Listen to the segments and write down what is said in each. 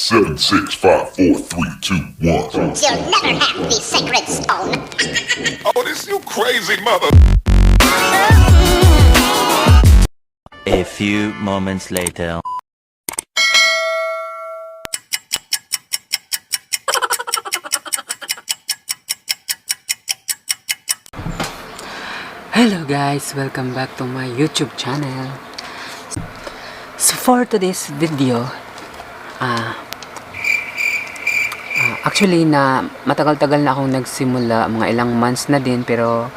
Seven, six, five, four, three, two, one. You'll never have the sacred stone. Oh, this you crazy mother. A few moments later. Hello guys, welcome back to my YouTube channel. So for today's video, actually na matagal-tagal na akong nagsimula, mga ilang months na din, pero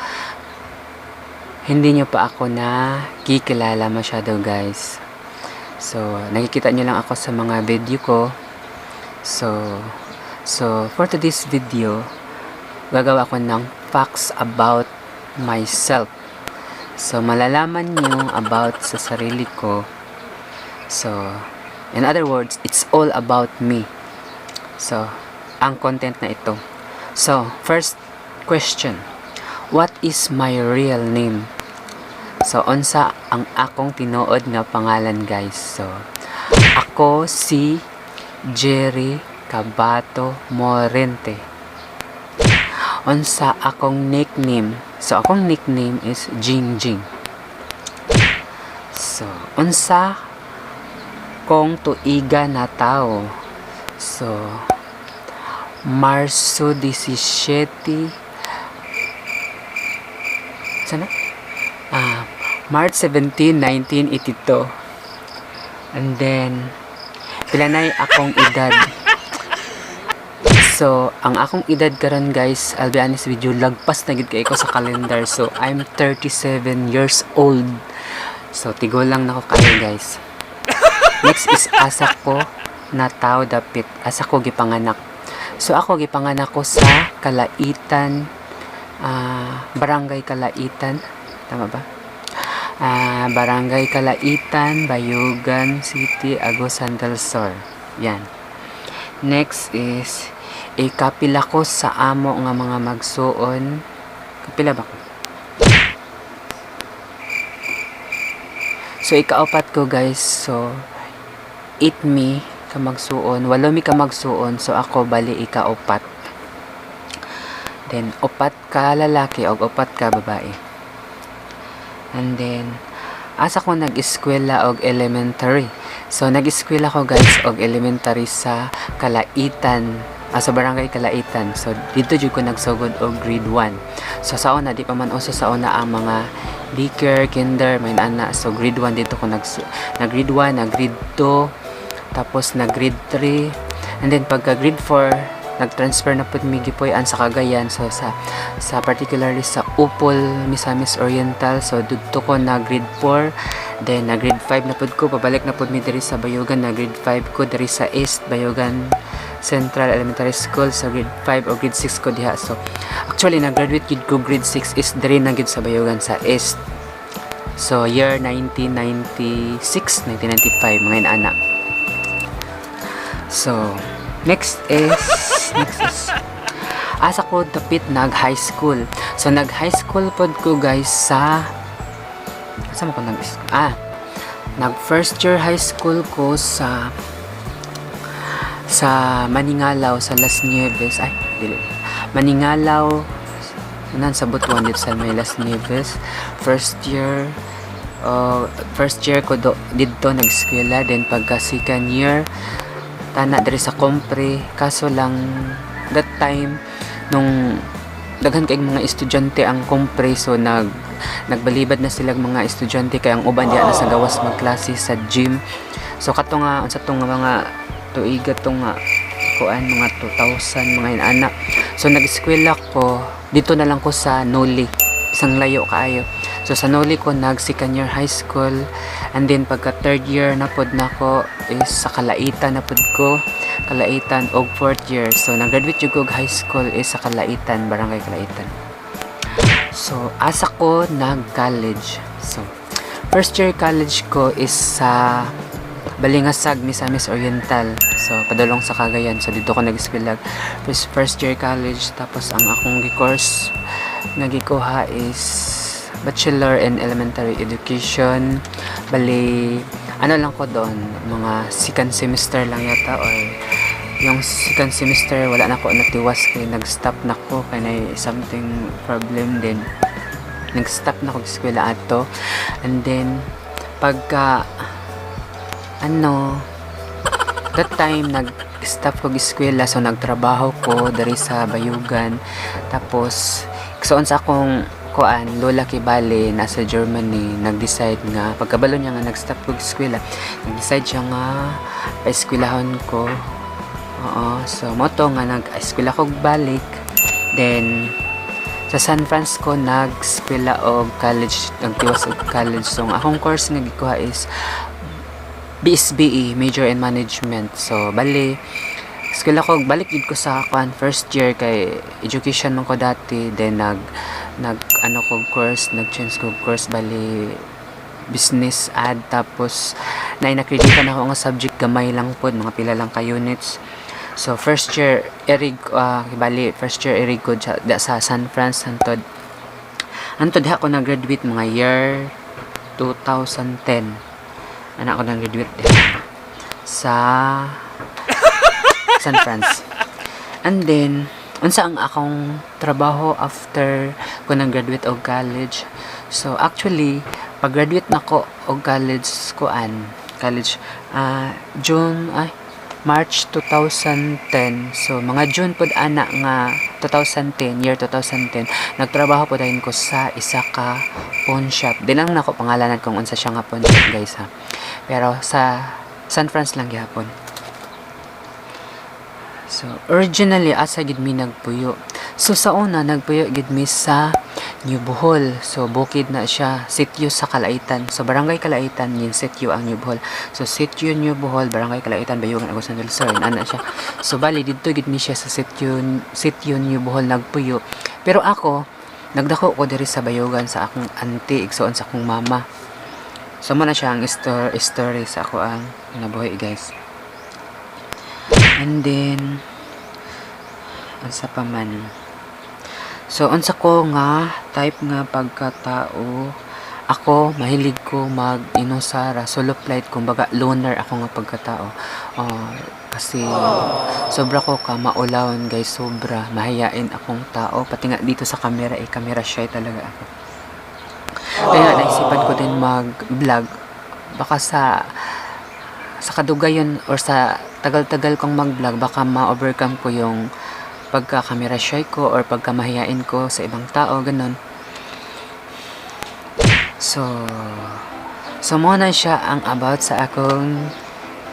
hindi nyo pa ako na kikilala masyado guys. So nakikita nyo lang ako sa mga video ko. So for today's video, gagawa ko ng facts about myself. So malalaman nyo about sa sarili ko. So in other words, it's all about me. So ang content na ito. So first question, what is my real name? So unsa ang akong tinuod nga pangalan guys? So ako si Jerry Cabato Morente. Unsa akong nickname? So akong nickname is Jing Jing. So unsa kong tuiga na tao? So Marso 17 sana? March 17, 1982. And then pila na akong edad? So, ang akong edad karon guys, I'll be honest with you, lagpas na gid kay ko sa calendar. So, I'm 37 years old. So, tigol lang nako kayo guys. Next is asa ko na tao dapit. Asa ko gipanganak. So, ako gipanganak ko sa Kalaitan, Barangay Kalaitan. Tama ba? Barangay Kalaitan, Bayugan City, Agusan del Sur. Yan. Next is kapila ko sa amo nga mga magsuon. Kapila ba ko? So ikaapat ko guys. So 8 mi ka magsuon, 8 mi ka magsuon. So ako bali ikaapat. Then 4 ka lalaki o 4 ka babae. And then asa ko nag-eskwela og elementary. So nag-eskwela ko guys og elementary sa Kalaitan. Sa Barangay Kalaitan. So dito jud ko nagsugod og grade 1. So sa una di pa man uso sa una ang mga daycare, kinder, may ana. So grade 1 dito ko nag grade 1, nag grade 2, tapos nag grade 3. And then pagka grade 4, nag-transfer na pud mi gipuy-an sa Cagayan. So sa particularly sa Upol, Misamis Oriental. So dito ko na grade 4. Then na grade 5 na pud ko, pabalik na pud mi diri sa Bayugan. Na grade 5 ko diri sa East Bayugan Central Elementary School. Sa grade 5 o grade 6 ko diha. So actually nag-graduate gid ko grade 6 is diri na gid sa Bayugan sa East. So year 1996, 1995 mga inana. So next is asa ko dapit nag high school. So nag high school pod ko guys sa saan ko nag first year high school ko sa Maningalaw sa Las Nieves. Maningalaw nan sa Butuan dito sa may Las Nieves. First year ko dito nag-eskwela. Then pagka second year tana diri sa Compre. Kaso lang that time nung daghan kay mga estudyante ang Compre, so nagbalibad na silang mga estudyante kay ang uban diha na sa gawas magklase sa gym. So kato nga unsa tong mga tuiga tong kuan mga 2000 mga inana. So nag-eskwela ko dito na lang ko sa Noli, isang layo kaayo. So sa Noli ko nag second year high school. And then pagka third year na pod nako is sa Kalaitan na pod ko, Kalaitan og fourth year. So nag-graduate jud ko high school is sa Kalaitan, Barangay Kalaitan. So asa ko nag-college. So first year college ko is sa Balingasag, Misamis Oriental. So padulong sa Cagayan. So dito ko nag-eskwela first year college. Tapos ang akong course nga gikuha is Bachelor in Elementary Education. Bali ano lang ko doon, mga second semester lang yata, or yung second semester wala na ko natiwas kay nag-stop na ko kay na something problem din, nag-stop na ko sa eskwela ato. And then pagka that time nag-stop ko eskwela, so nagtrabaho ko dari sa Bayugan. Tapos iksoon sa akong kuan lola kay bale nasa Germany, nag-decide nga pagkabalo niya nga nag-stop ko eskwela, nag-decide siya nga pa-eskwelahon ko. So moto nga nag-eskwela ko balik. Then sa San Francisco nag-eskwela og college, nagtiwas og college. So ang akong course nga gikuha is BSBE, Major in Management. So bali eskwela ko, balik gid ko sa kuan first year kay education man ko dati. Then nag nag-change ko course, bali business ad. Tapos na-accreditan ako nga subject, gamay lang pod, mga pila lang ka units. So first year bali first year irig ko sa San Francisco antod diha ko nag-graduate mga year 2010. Anak ko nag-graduate diha sa San Francisco. And then unsa ang akong trabaho after ko nag-graduate og college. So actually pag-graduate na ko og college March 2010. So mga June pod ana nga 2010, year 2010, nagtrabaho po dayon ko sa isa ka pawn shop. Di lang nako pangalanan kung unsa siya nga pawn shop, guys, ha. Pero sa San Francisco lang gyapon. So originally asa gid mi nagpuyo. So sa una nagpuyo gid mi sa New Bohol. So bukid na siya, sitio sa Kalaitan. So barangay Kalaitan yin sitio ang New Bohol. So sitio New Bohol, barangay Kalaitan, Bayugan, Agusan del Sur, ana siya. So bali didto gid mi siya sa sitio New Bohol nagpuyo. Pero ako nagdako ko diri sa Bayugan sa akong auntie, igsoon sa akong mama. So mo na siya ang story sa ako ang nabuhay, guys. And then unsa pa man. So unsa ko nga type nga pagkatao, ako mahilig ko mag-inusara, solo flight, kumbaga loner ako nga pagkatao. Kasi sobra ko ka maulawon, guys, sobra mahiyain akong tao, pati nga dito sa camera, camera shy talaga ako. Kaya naisipan ko din mag-vlog, baka sa kadugayon or sa tagal-tagal kong mag-vlog, baka ma-overcome ko yung pagka-camera shy ko or pagka-mahiyain ko sa ibang tao, ganun. So muna siya ang about sa akong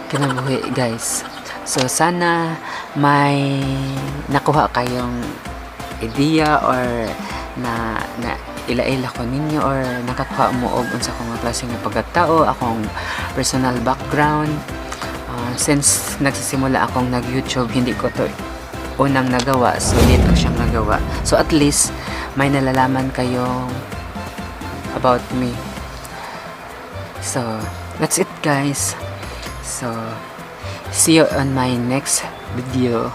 kinabuhi, guys. So sana may nakuha kayong idea or na ila-ila ko ninyo, or nakakuha mo og unsa ko nga klase nga pagkatao, akong personal background. Since nagsisimula akong nag-YouTube, hindi ko to unang nagawa, so hindi ko siyang nagawa. So at least may nalalaman kayong about me. So that's it, guys. So see you on my next video.